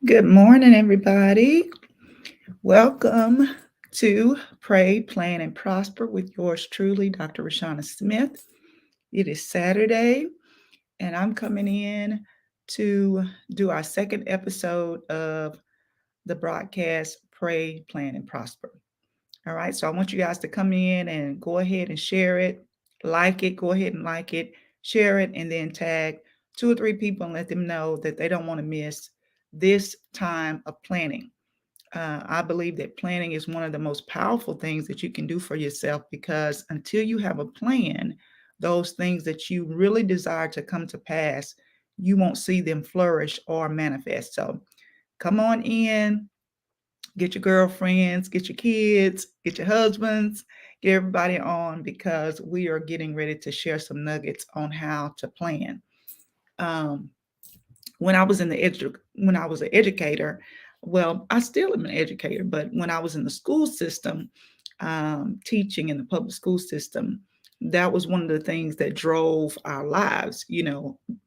Good morning, everybody. Welcome to Pray, Plan, and Prosper with yours truly, Dr. Rashana Smith. It is Saturday, and I'm coming in to do our second episode of the broadcast Pray, Plan, and Prosper. All right, so I want you guys to come in and go ahead and share it, like it, go ahead and like it, share it, and then tag two or three people and let them know that they don't want to miss this time of planning. I believe that planning is one of the most powerful things that you can do for yourself because until you have a plan, those things that you really desire to come to pass, you won't see them flourish or manifest. So come on in, get your girlfriends, get your kids, get your husbands, get everybody on because we are getting ready to share some nuggets on how to plan. Um, when I was when I was an educator, well, I still am an educator, but when I was in the school system, teaching in the public school system, that was one of the things that drove our lives.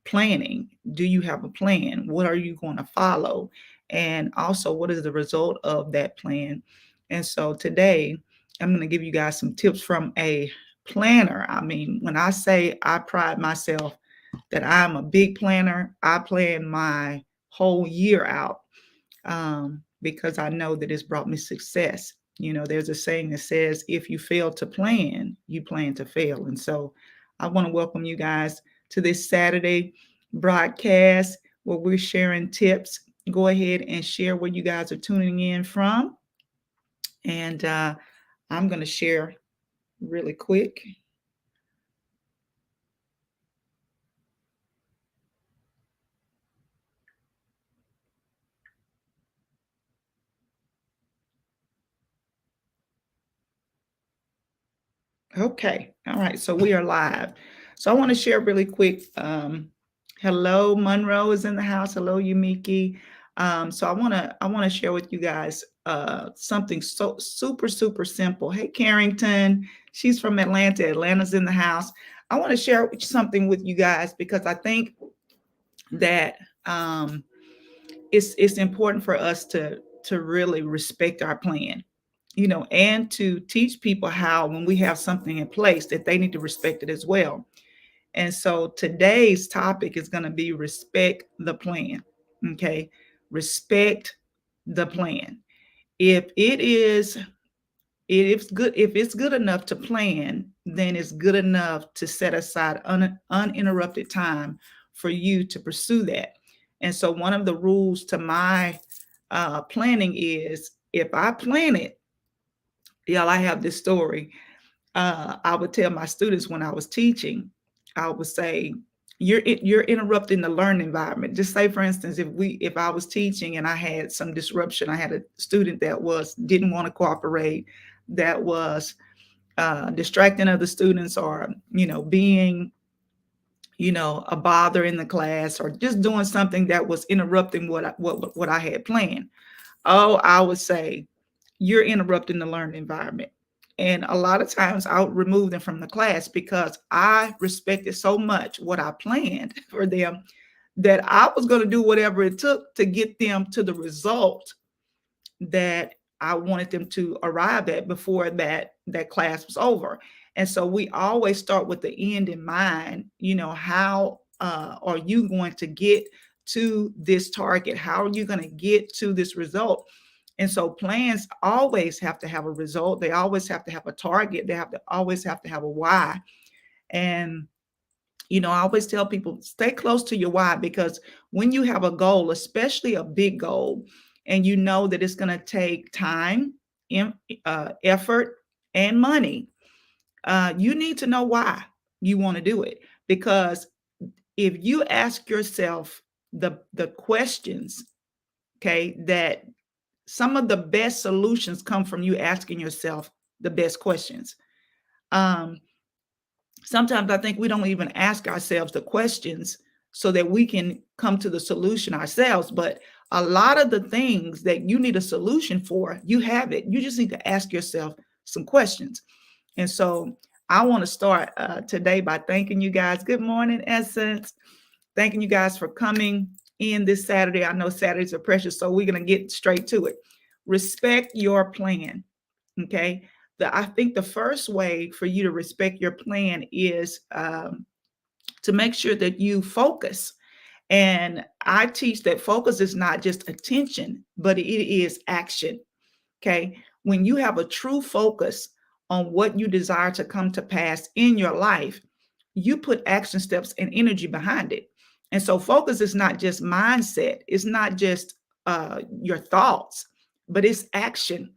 Planning. Do you have a plan? What are you going to follow? And also, what is the result of that plan? And so today, I'm going to give you guys some tips from a planner. I mean, when I say I pride myself that I'm a big planner. I plan my whole year out because I know that it's brought me success. There's a saying that says, if you fail to plan, you plan to fail. And so I want to welcome you guys to this Saturday broadcast where we're sharing tips. Go ahead and share where you guys are tuning in from. And I'm going to share really quick. Okay. All right. So we are live. So I want to share really quick. Hello, Monroe is in the house. Hello, Yumiki. So I want to share with you guys something so super, super simple. Hey, Carrington. She's from Atlanta. Atlanta's in the house. I want to share something with you guys because I think that it's important for us to really respect our plan, and to teach people how when we have something in place that they need to respect it as well. And so today's topic is going to be respect the plan. Okay. Respect the plan. If it is, if it's good enough to plan, then it's good enough to set aside uninterrupted time for you to pursue that. And so one of the rules to my planning is if I plan it, y'all, I have this story. I would tell my students when I was teaching, I would say, you're interrupting the learning environment. Just say, for instance, if I was teaching and I had some disruption, I had a student that didn't want to cooperate, that was distracting other students, or being a bother in the class, or just doing something that was interrupting what I had planned. Oh, I would say, you're interrupting the learning environment. And a lot of times I would remove them from the class because I respected so much what I planned for them that I was going to do whatever it took to get them to the result that I wanted them to arrive at before that class was over. And so we always start with the end in mind. How are you going to get to this target? How are you going to get to this result? And so plans always have to have a result. They always have to have a target. They always have to have a why. And I always tell people, stay close to your why, because when you have a goal, especially a big goal, and you know that it's going to take time, effort, and money, you need to know why you want to do it. Because if you ask yourself the questions, okay, that some of the best solutions come from you asking yourself the best questions. Um, Sometimes I think we don't even ask ourselves the questions so that we can come to the solution ourselves. But a lot of the things that you need a solution for, you have it. You just need to ask yourself some questions. And so I want to start today by thanking you guys. Good morning, Essence. Thanking you guys for coming end this Saturday. I know Saturdays are precious, so we're going to get straight to it. Respect your plan. Okay. I think the first way for you to respect your plan is to make sure that you focus. And I teach that focus is not just attention, but it is action. Okay. When you have a true focus on what you desire to come to pass in your life, you put action steps and energy behind it. And so focus is not just mindset, it's not just your thoughts, but it's action.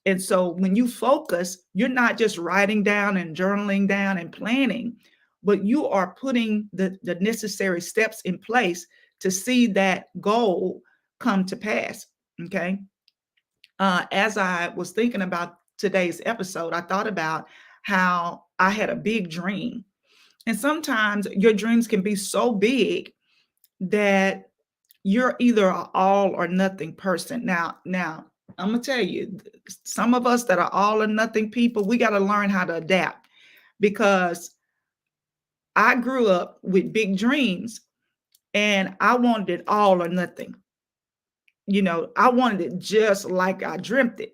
And so when you focus, you're not just writing down and journaling down and planning, but you are putting the necessary steps in place to see that goal come to pass. Okay. As I was thinking about today's episode, I thought about how I had a big dream. And sometimes your dreams can be so big that you're either an all or nothing person. Now, I'm gonna tell you, some of us that are all or nothing people, we got to learn how to adapt, because I grew up with big dreams and I wanted it all or nothing. I wanted it just like I dreamt it.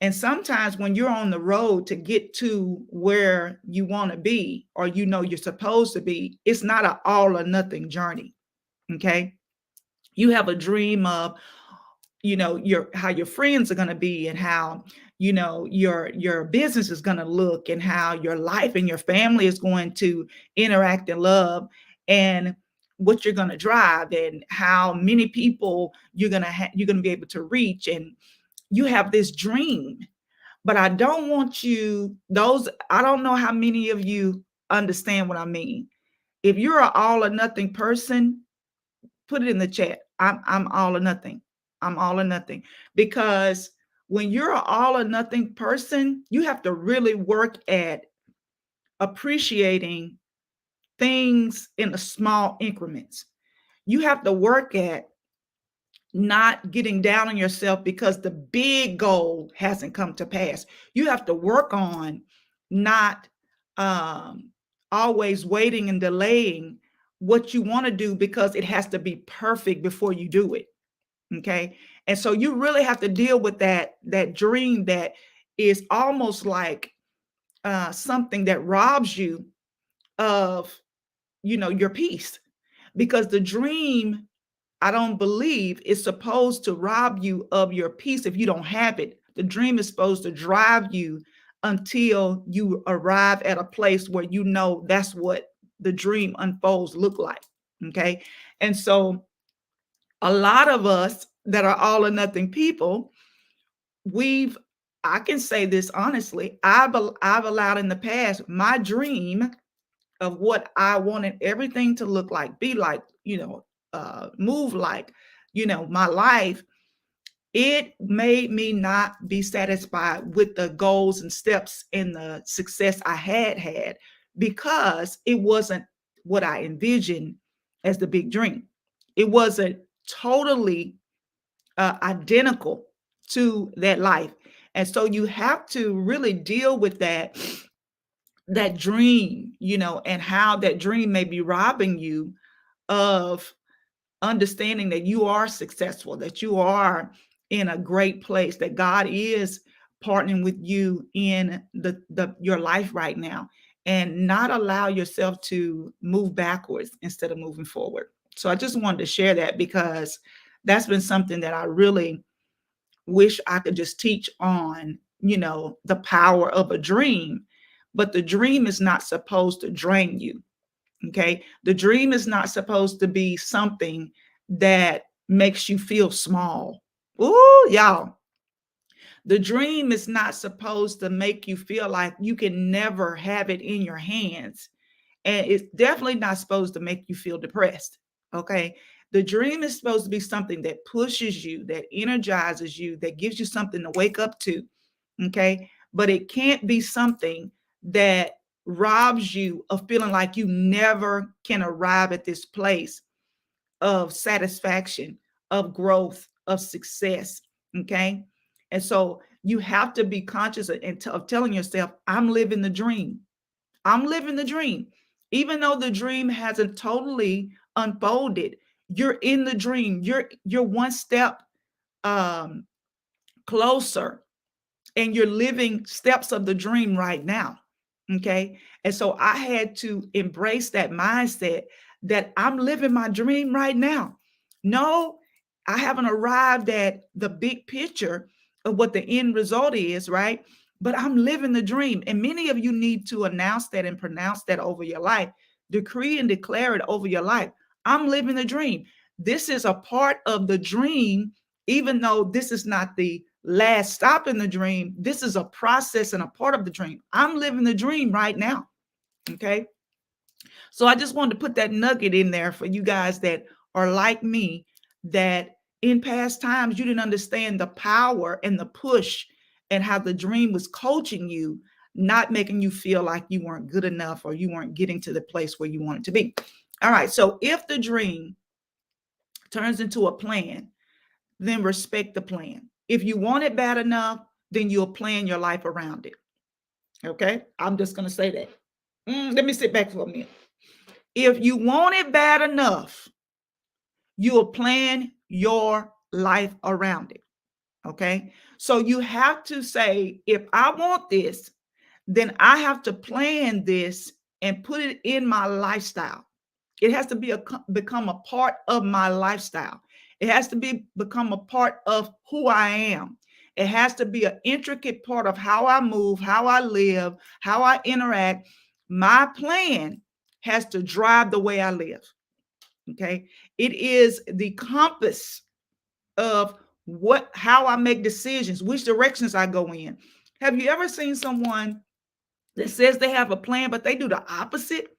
And sometimes when you're on the road to get to where you want to be, or you're supposed to be, it's not an all or nothing journey. Okay. You have a dream of, how your friends are going to be, and how, your business is going to look, and how your life and your family is going to interact and love, and what you're going to drive, and how many people you're going to be able to reach. And you have this dream. But I don't want I don't know how many of you understand what I mean. If you're an all or nothing person, put it in the chat. I'm all or nothing. I'm all or nothing. Because when you're an all or nothing person, you have to really work at appreciating things in the small increments. You have to work at not getting down on yourself because the big goal hasn't come to pass. You have to work on not always waiting and delaying what you want to do because it has to be perfect before you do it. Okay. And so you really have to deal with that dream that is almost like something that robs you of, your peace, because the dream, I don't believe, is supposed to rob you of your peace if you don't have it. The dream is supposed to drive you until you arrive at a place where that's what the dream unfolds look like. Okay. And so a lot of us that are all or nothing people, I can say this honestly, I've allowed in the past my dream of what I wanted everything to look like, be like, move like, my life. It made me not be satisfied with the goals and steps and the success I had, because it wasn't what I envisioned as the big dream. It wasn't totally identical to that life. And so you have to really deal with that dream, and how that dream may be robbing you of understanding that you are successful, that you are in a great place, that God is partnering with you in your life right now, and not allow yourself to move backwards instead of moving forward. So I just wanted to share that, because that's been something that I really wish I could just teach on, the power of a dream. But the dream is not supposed to drain you. Okay. The dream is not supposed to be something that makes you feel small. Ooh, y'all. The dream is not supposed to make you feel like you can never have it in your hands. And it's definitely not supposed to make you feel depressed. Okay. The dream is supposed to be something that pushes you, that energizes you, that gives you something to wake up to. Okay. But it can't be something that robs you of feeling like you never can arrive at this place of satisfaction, of growth, of success. Okay. And so you have to be conscious of telling yourself, I'm living the dream. I'm living the dream. Even though the dream hasn't totally unfolded, You're in the dream. You're one step um, closer, and you're living steps of the dream right now. Okay. And so I had to embrace that mindset that I'm living my dream right now. No, I haven't arrived at the big picture of what the end result is, right? But I'm living the dream. And many of you need to announce that and pronounce that over your life, decree and declare it over your life. I'm living the dream. This is a part of the dream, even though this is not the last stop in the dream. This is a process and a part of the dream. I'm living the dream right now. Okay. So I just wanted to put that nugget in there for you guys that are like me, that in past times you didn't understand the power and the push and how the dream was coaching you, not making you feel like you weren't good enough or you weren't getting to the place where you wanted to be. All right. So if the dream turns into a plan, then respect the plan. If you want it bad enough, then you'll plan your life around it. Okay. I'm just going to say that. Let me sit back for a minute. If you want it bad enough, you'll plan your life around it. Okay. So you have to say, if I want this, then I have to plan this and put it in my lifestyle. It has to become a part of my lifestyle. It has to become a part of who I am. It has to be an intricate part of how I move, how I live, how I interact. My plan has to drive the way I live. Okay. It is the compass of how I make decisions, which directions I go in. Have you ever seen someone that says they have a plan, but they do the opposite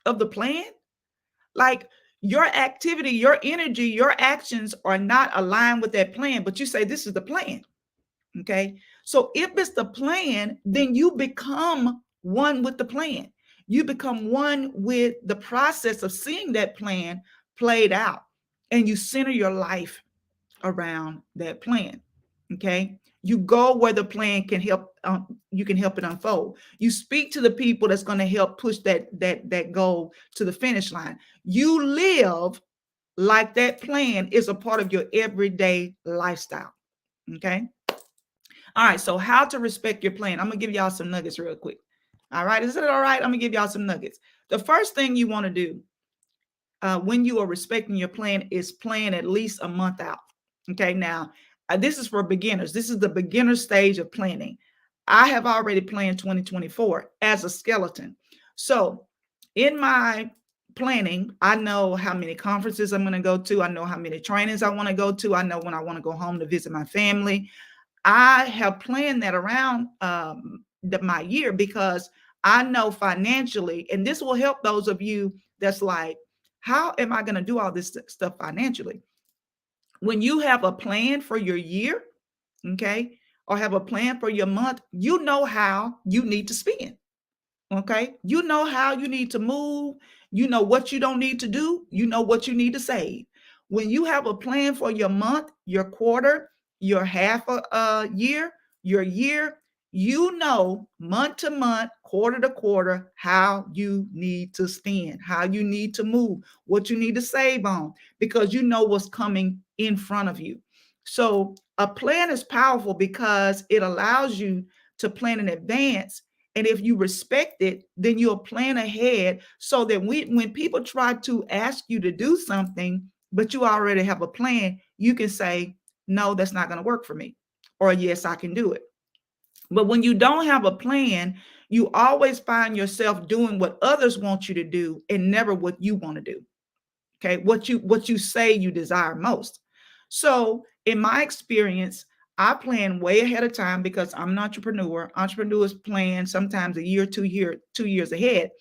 of the plan? Like, your activity, your energy, your actions are not aligned with that plan, but you say this is the plan. Okay. So if it's the plan, then you become one with the plan. You become one with the process of seeing that plan played out, and you center your life around that plan. Okay. You go where the plan can help. You can help it unfold. You speak to the people that's going to help push that goal to the finish line. You live like that plan is a part of your everyday lifestyle. Okay. All right. So how to respect your plan? I'm gonna give y'all some nuggets real quick. All right. Is it all right? I'm gonna give y'all some nuggets. The first thing you want to do when you are respecting your plan is plan at least a month out. Okay. Now, this is for beginners. This is the beginner stage of planning. I have already planned 2024 as a skeleton. So in my planning, I know how many conferences I'm going to go to. I know how many trainings I want to go to. I know when I want to go home to visit my family. I have planned that around my year, because I know financially, and this will help those of you that's like, how am I going to do all this stuff financially? When you have a plan for your year, okay, or have a plan for your month, you know how you need to spend. Okay. You know how you need to move. You know what you don't need to do. You know what you need to save. When you have a plan for your month, your quarter, your half a year, your year, you know month to month, quarter to quarter, how you need to spend, how you need to move, what you need to save on, because you know what's coming in front of you. So a plan is powerful because it allows you to plan in advance, and if you respect it, then you'll plan ahead, so that when people try to ask you to do something, but you already have a plan, you can say, no, that's not going to work for me. Or yes, I can do it. But when you don't have a plan, you always find yourself doing what others want you to do and never what you want to do. Okay. What you say you desire most. So in my experience, I plan way ahead of time because I'm an entrepreneur. Entrepreneurs plan sometimes a year, 2 years ahead.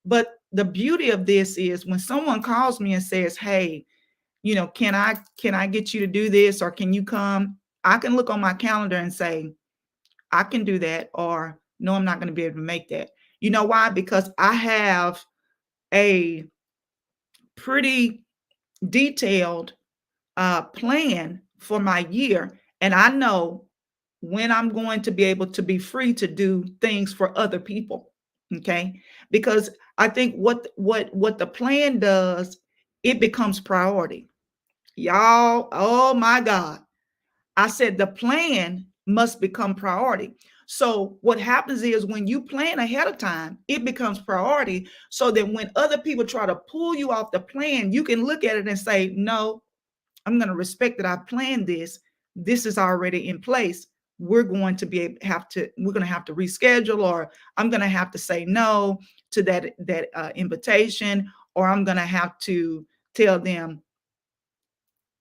But the beauty of this is when someone calls me and says, hey, can I get you to do this, or can you come? I can look on my calendar and say, I can do that, or no, I'm not going to be able to make that. You know why? Because I have a pretty detailed plan for my year, and I know when I'm going to be able to be free to do things for other people. Okay, because I think what the plan does it becomes priority. Y'all, oh my God. I said the plan must become priority. So what happens is when you plan ahead of time, it becomes priority so that when other people try to pull you off the plan, you can look at it and say, no, I'm going to respect that I planned this. This is already in place. We're going to we're going to have to reschedule, or I'm going to have to say no to that invitation, or I'm going to have to tell them,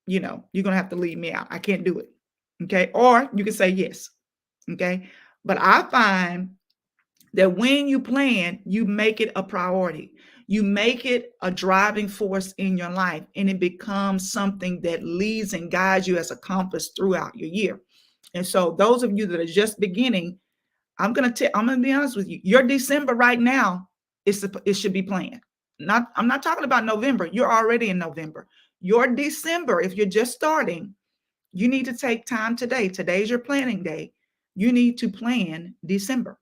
you're going to have to leave me out. I can't do it. Okay. Or you can say yes. Okay. But I find that when you plan, you make it a priority. You make it a driving force in your life, and it becomes something that leads and guides you as a compass throughout your year. And so those of you that are just beginning, I'm going to be honest with you. Your December right now, it should be planned. I'm not talking about November. You're already in November. Your December, if you're just starting, you need to take time today. Today's your planning day. You need to plan December.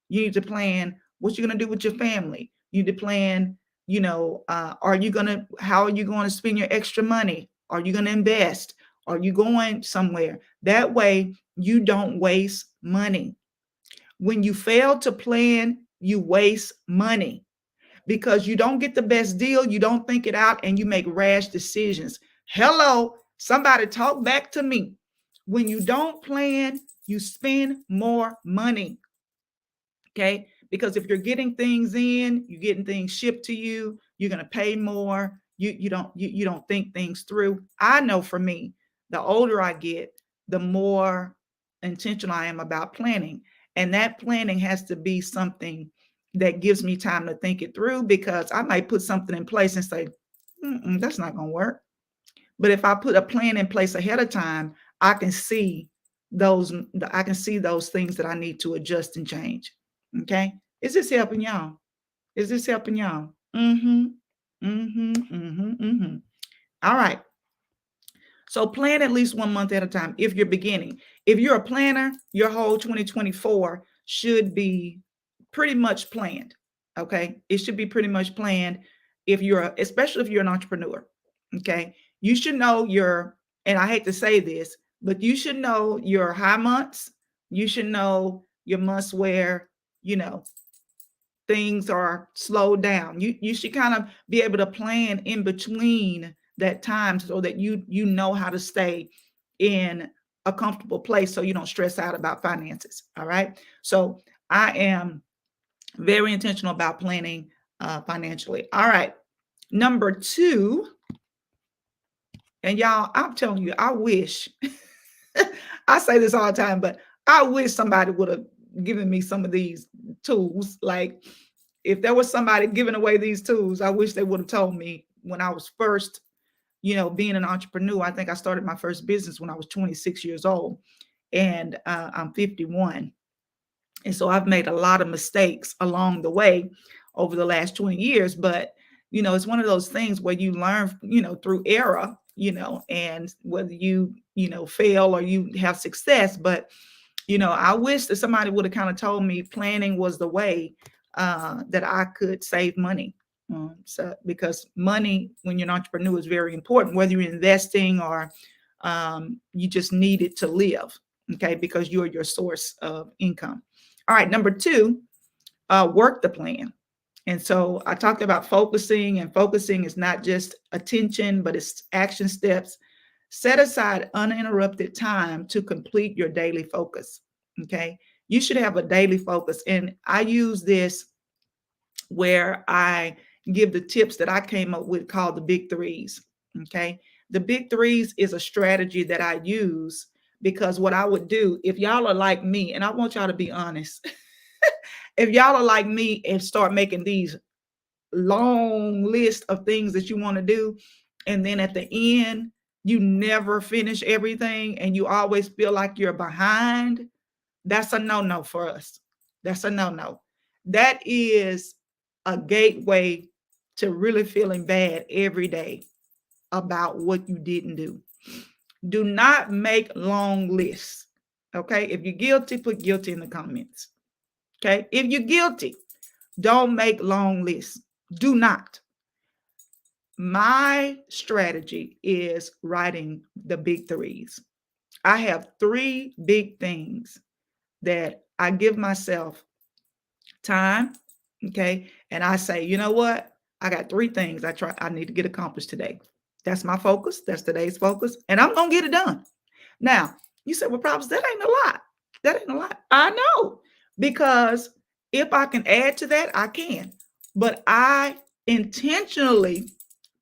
You need to plan what you're going to do with your family. You need to plan, how are you going to spend your extra money? Are you going to invest? Are you going somewhere? That way you don't waste money. When you fail to plan, you waste money because you don't get the best deal. You don't think it out and you make rash decisions. Hello, somebody talk back to me. When you don't plan, you spend more money. Okay. Because if you're getting things in, you're getting things shipped to you, you're going to pay more. You don't think things through. I know for me, the older I get, the more intentional I am about planning. And that planning has to be something that gives me time to think it through, because I might put something in place and say, that's not going to work. But if I put a plan in place ahead of time, I can see those things that I need to adjust and change. Okay. Is this helping y'all? Is this helping y'all? Mm-hmm. Mm-hmm. Mm-hmm. Mm-hmm. All right. So plan at least 1 month at a time if you're beginning. If you're a planner, your whole 2024 should be pretty much planned. Okay. It should be pretty much planned especially if you're an entrepreneur. Okay. You should know and I hate to say this, but you should know your high months. You should know your months where, things are slowed down. You should kind of be able to plan in between that time so that you know how to stay in a comfortable place so you don't stress out about finances. All right. So I am very intentional about planning financially. All right. Number 2, and y'all, I'm telling you, I wish, I say this all the time, but I wish somebody would have given me some of these tools. Like, if there was somebody giving away these tools, I wish they would have told me when I was first, being an entrepreneur. I think I started my first business when I was 26 years old, and I'm 51. And so I've made a lot of mistakes along the way over the last 20 years. But, it's one of those things where you learn, through error, and whether you, fail or you have success. But, I wish that somebody would have kind of told me planning was the way that I could save money. So because money, when you're an entrepreneur, is very important, whether you're investing or you just need it to live. Okay. Because you're your source of income. All right. Number 2, work the plan. And so I talked about focusing, and focusing is not just attention, but it's action steps. Set aside uninterrupted time to complete your daily focus. Okay. You should have a daily focus. And I use this where I give the tips that I came up with called the big threes. Okay. The big threes is a strategy that I use because what I would do, if y'all are like me, and I want y'all to be honest, if y'all are like me and start making these long list of things that you want to do, and then at the end, you never finish everything and you always feel like you're behind, that's a no-no for us. That's a no-no. That is a gateway to really feeling bad every day about what you didn't do. Do not make long lists. Okay. If you're guilty, put guilty in the comments. Okay. If you're guilty, don't make long lists. Do not. My strategy is writing the big threes. I have three big things that I give myself time. Okay. And I say, you know what? I got three things I need to get accomplished today. That's my focus. That's today's focus. And I'm gonna get it done. Now, you said, well, problems, that ain't a lot. That ain't a lot. I know. Because if I can add to that, I can. But I intentionally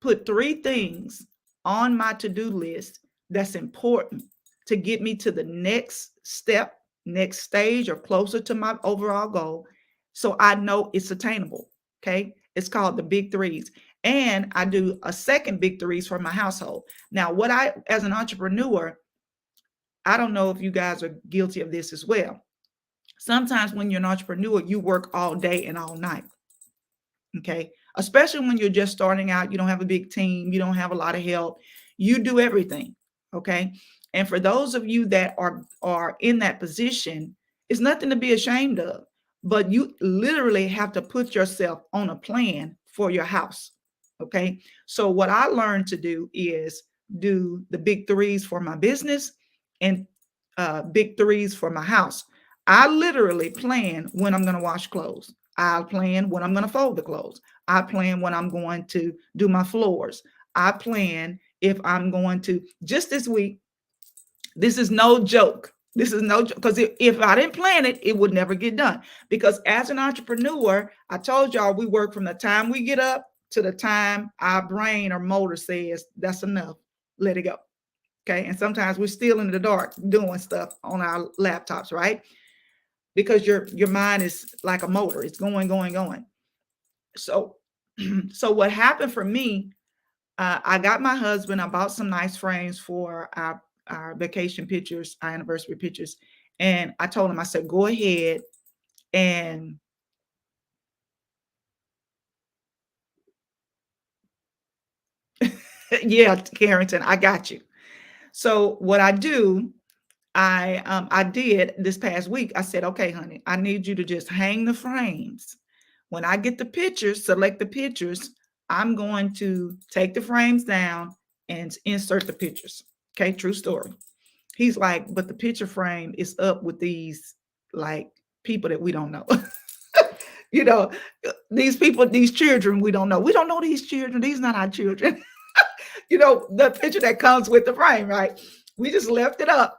put three things on my to-do list that's important to get me to the next step, next stage, or closer to my overall goal. So I know it's attainable. Okay. It's called the big threes. And I do a second big threes for my household. Now, as an entrepreneur, I don't know if you guys are guilty of this as well. Sometimes when you're an entrepreneur, you work all day and all night. Okay. Especially when you're just starting out, you don't have a big team, you don't have a lot of help, you do everything. Okay. And for those of you that are in that position, it's nothing to be ashamed of, but you literally have to put yourself on a plan for your house. Okay. So what I learned to do is do the big threes for my business and big threes for my house. I literally plan when I'm going to wash clothes. I plan when I'm going to fold the clothes. I plan when I'm going to do my floors. I plan if I'm going to, just this week, this is no joke. This is no joke, because if I didn't plan it, it would never get done. Because as an entrepreneur, I told y'all we work from the time we get up to the time our brain or motor says that's enough. Let it go. Okay. And sometimes we're still in the dark doing stuff on our laptops, right? Because your mind is like a motor. It's going, going, going. So, so what happened for me, I got my husband, I bought some nice frames for our vacation pictures, our anniversary pictures. And I told him, I said, go ahead and yeah, Carrington, I got you. So what I do, I did this past week. I said, okay, honey, I need you to just hang the frames. When I get the pictures, select the pictures, I'm going to take the frames down and insert the pictures. Okay, true story. He's like, but the picture frame is up with these like people that we don't know. You know, these people, these children we don't know. We don't know these children. These not our children. You know, the picture that comes with the frame, right? We just left it up.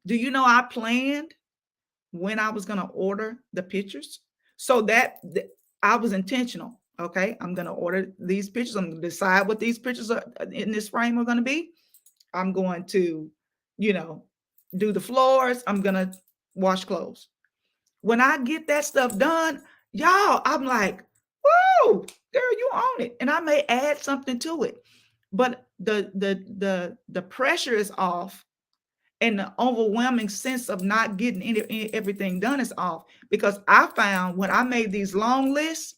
Do you know I planned when I was going to order the pictures? So that I was intentional. Okay, I'm going to order these pictures. I'm going to decide what these pictures are in this frame are going to be. I'm going to, you know, do the floors. I'm going to wash clothes. When I get that stuff done, y'all, I'm like, whoa, girl, you own it. And I may add something to it. But the pressure is off, and the overwhelming sense of not getting everything done is off, because I found when I made these long lists,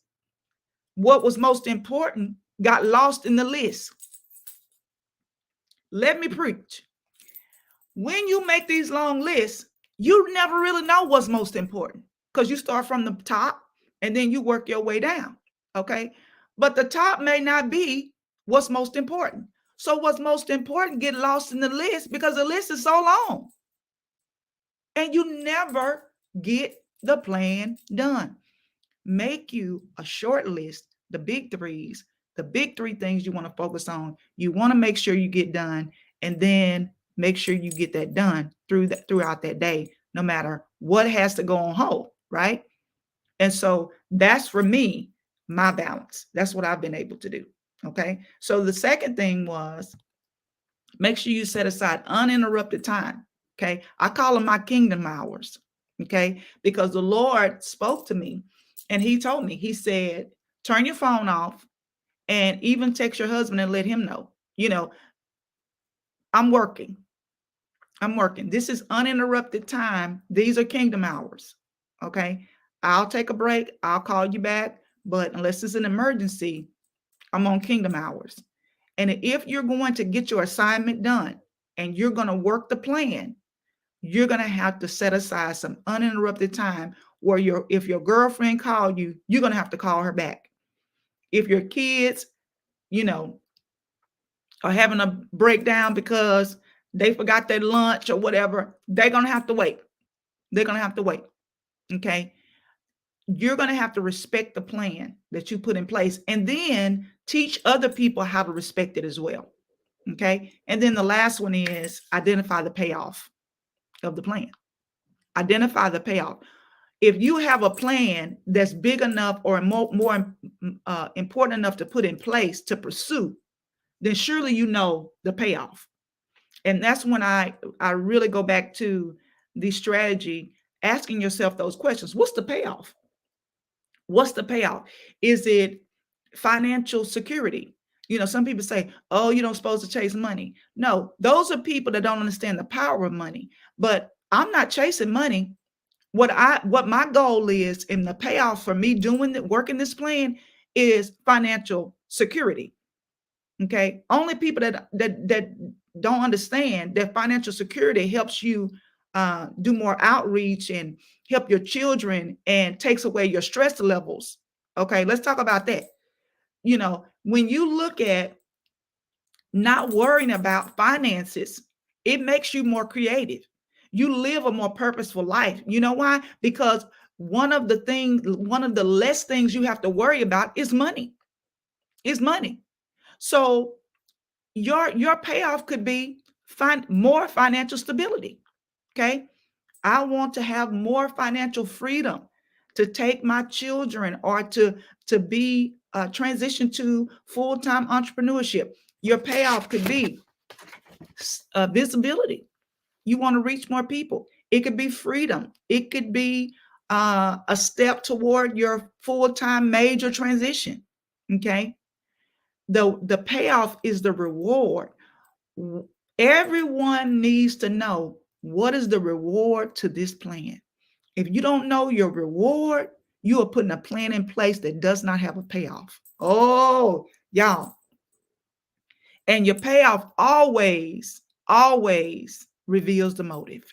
what was most important got lost in the list. Let me preach. When you make these long lists, you never really know what's most important, because you start from the top and then you work your way down. Okay. But the top may not be what's most important. So what's most important get lost in the list because the list is so long. And you never get the plan done. Make you a short list, the big threes, the big three things you want to focus on. You want to make sure you get done, and then make sure you get that done throughout that day, no matter what has to go on hold, right? And so that's for me, my balance. That's what I've been able to do. Okay. So the second thing was make sure you set aside uninterrupted time. Okay. I call them my kingdom hours. Okay. Because the Lord spoke to me and he told me, he said, turn your phone off and even text your husband and let him know, you know, I'm working. I'm working. This is uninterrupted time. These are kingdom hours. Okay. I'll take a break. I'll call you back. But unless it's an emergency, I'm on kingdom hours. And if you're going to get your assignment done and you're going to work the plan, you're going to have to set aside some uninterrupted time where if your girlfriend called you, you're going to have to call her back. If your kids, you know, are having a breakdown because they forgot their lunch or whatever, they're going to have to wait. They're going to have to wait. Okay. You're going to have to respect the plan that you put in place and then teach other people how to respect it as well. Okay. And then the last one is identify the payoff of the plan. Identify the payoff. If you have a plan that's big enough or more important enough to put in place to pursue, then surely you know the payoff. And that's when I really go back to the strategy, asking yourself those questions. What's the payoff? What's the payoff? Is it financial security? You know, some people say, oh, you don't supposed to chase money. No, those are people that don't understand the power of money. But I'm not chasing money. What my goal is, and the payoff for me doing the working this plan is financial security. Okay. Only people that don't understand that financial security helps you do more outreach and help your children and takes away your stress levels. Okay, let's talk about that. You know, when you look at not worrying about finances, it makes you more creative. You live a more purposeful life. You know why? Because one of the less things you have to worry about is money. Is money. So your payoff could be find more financial stability. Okay. I want to have more financial freedom to take my children or to be transition to full-time entrepreneurship. Your payoff could be visibility. You want to reach more people. It could be freedom. It could be a step toward your full-time major transition. Okay. The payoff is the reward. Everyone needs to know what is the reward to this plan. If you don't know your reward, you are putting a plan in place that does not have a payoff. Oh, y'all. And your payoff always reveals the motive.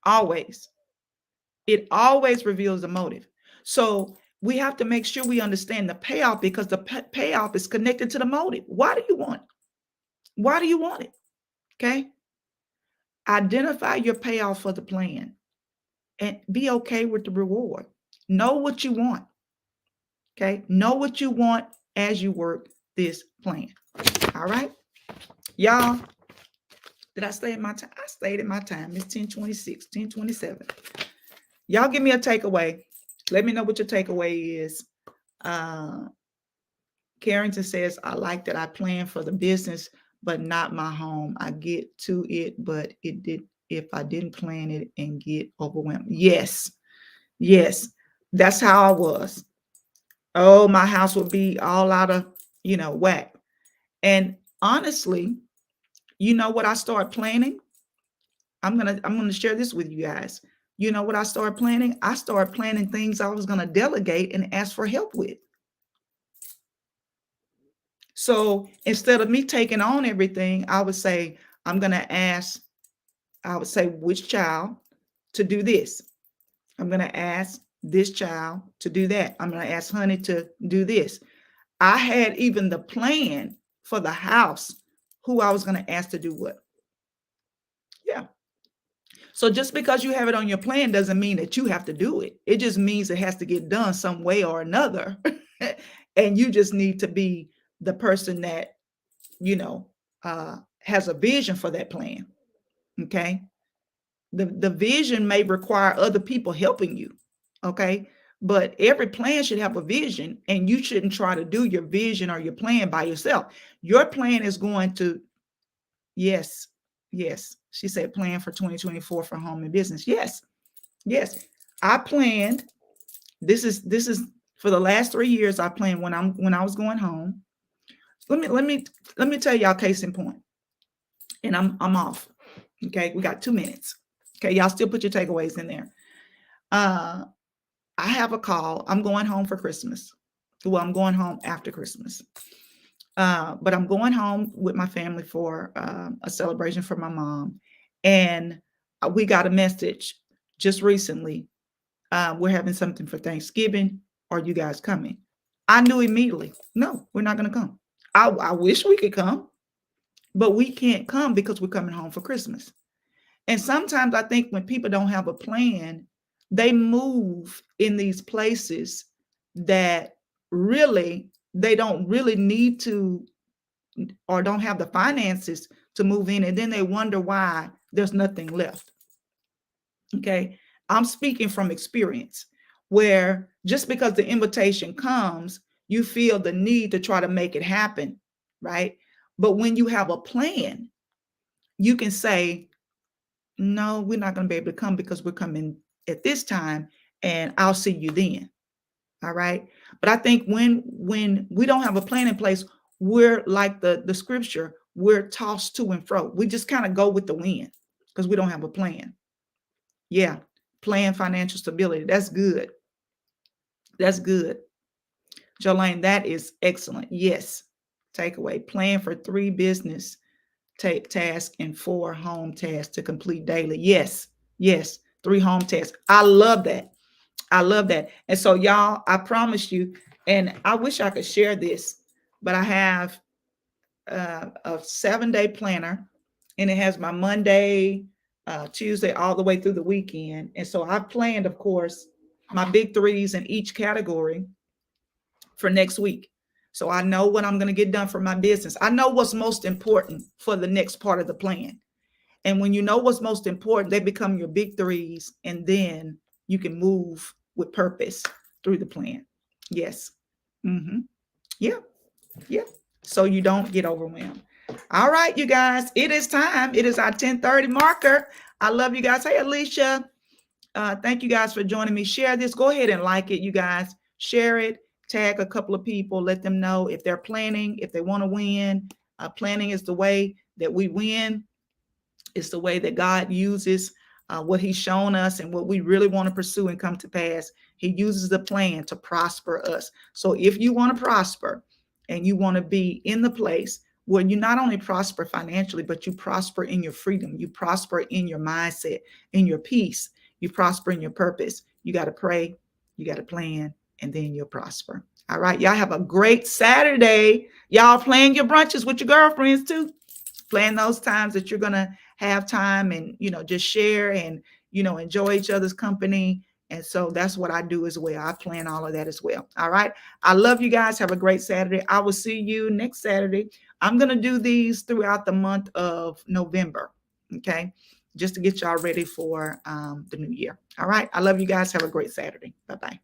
Always. It always reveals the motive. So we have to make sure we understand the payoff, because the payoff is connected to the motive. Why do you want it? Why do you want it? Okay. Identify your payoff for the plan and be okay with the reward. Know what you want. Okay. Know what you want as you work this plan. All right. Y'all, did I stay in my time? I stayed in my time. It's 10:26, 10:27. Y'all give me a takeaway. Let me know what your takeaway is. Carrington says, I like that I plan for the business, but not my home. I get to it, but it did if I didn't plan it and get overwhelmed. Yes. Yes. That's how I was. Oh, my house would be all out of, whack. And honestly, you know what I started planning? I'm gonna share this with you guys. You know what I started planning? I started planning things I was gonna delegate and ask for help with. So instead of me taking on everything, I would say, which child to do this. I'm going to ask this child to do that. I'm going to ask Honey to do this. I had even the plan for the house, who I was going to ask to do what. Yeah. So just because you have it on your plan doesn't mean that you have to do it. It just means it has to get done some way or another. And you just need to be the person that, has a vision for that plan. Okay. The vision may require other people helping you. Okay. But every plan should have a vision, and you shouldn't try to do your vision or your plan by yourself. Your plan is going to, yes, she said plan for 2024 for home and business. Yes. I planned. This is for the last 3 years. I planned when I was going home. Let me tell y'all case in point. And I'm off. Okay, we got 2 minutes. Okay, y'all still put your takeaways in there. I have a call. I'm going home for Christmas. Well, I'm going home after Christmas. But I'm going home with my family for a celebration for my mom. And we got a message just recently. We're having something for Thanksgiving. Are you guys coming? I knew immediately, no, we're not going to come. I wish we could come, but we can't come because we're coming home for Christmas. And sometimes I think when people don't have a plan, they move in these places that really they don't really need to, or don't have the finances to move in. And then they wonder why there's nothing left. Okay. I'm speaking from experience, where just because the invitation comes, you feel the need to try to make it happen. Right. But when you have a plan, you can say, no, we're not going to be able to come because we're coming at this time, and I'll see you then. All right. But I think when we don't have a plan in place, we're like the scripture, we're tossed to and fro. We just kind of go with the wind because we don't have a plan. Yeah. Plan financial stability. That's good. That's good. Jolene, that is excellent. Yes. Takeaway. Plan for 3 business tasks and 4 home tasks to complete daily. Yes. Yes. 3 home tasks. I love that. I love that. And so, y'all, I promise you, and I wish I could share this, but I have a 7-day planner, and it has my Monday, Tuesday, all the way through the weekend. And so I've planned, of course, my big 3s in each category for next week. So I know what I'm going to get done for my business. I know what's most important for the next part of the plan. And when you know what's most important, they become your big 3s, and then you can move with purpose through the plan. Yes. Mm-hmm. Yeah. Yeah. So you don't get overwhelmed. All right, you guys, it is time. It is our 10:30 marker. I love you guys. Hey, Alicia. Thank you guys for joining me. Share this. Go ahead and like it, you guys. Share it. Tag a couple of people. Let them know if they're planning, if they want to win. Planning is the way that we win. It's the way that God uses what he's shown us and what we really want to pursue and come to pass. He uses the plan to prosper us. So if you want to prosper and you want to be in the place where you not only prosper financially, but you prosper in your freedom, you prosper in your mindset, in your peace, you prosper in your purpose, you got to pray, you got to plan, and then you'll prosper. All right. Y'all have a great Saturday. Y'all plan your brunches with your girlfriends too. Plan those times that you're going to have time and, just share and, enjoy each other's company. And so that's what I do as well. I plan all of that as well. All right. I love you guys. Have a great Saturday. I will see you next Saturday. I'm going to do these throughout the month of November. Okay. Just to get y'all ready for the new year. All right. I love you guys. Have a great Saturday. Bye-bye.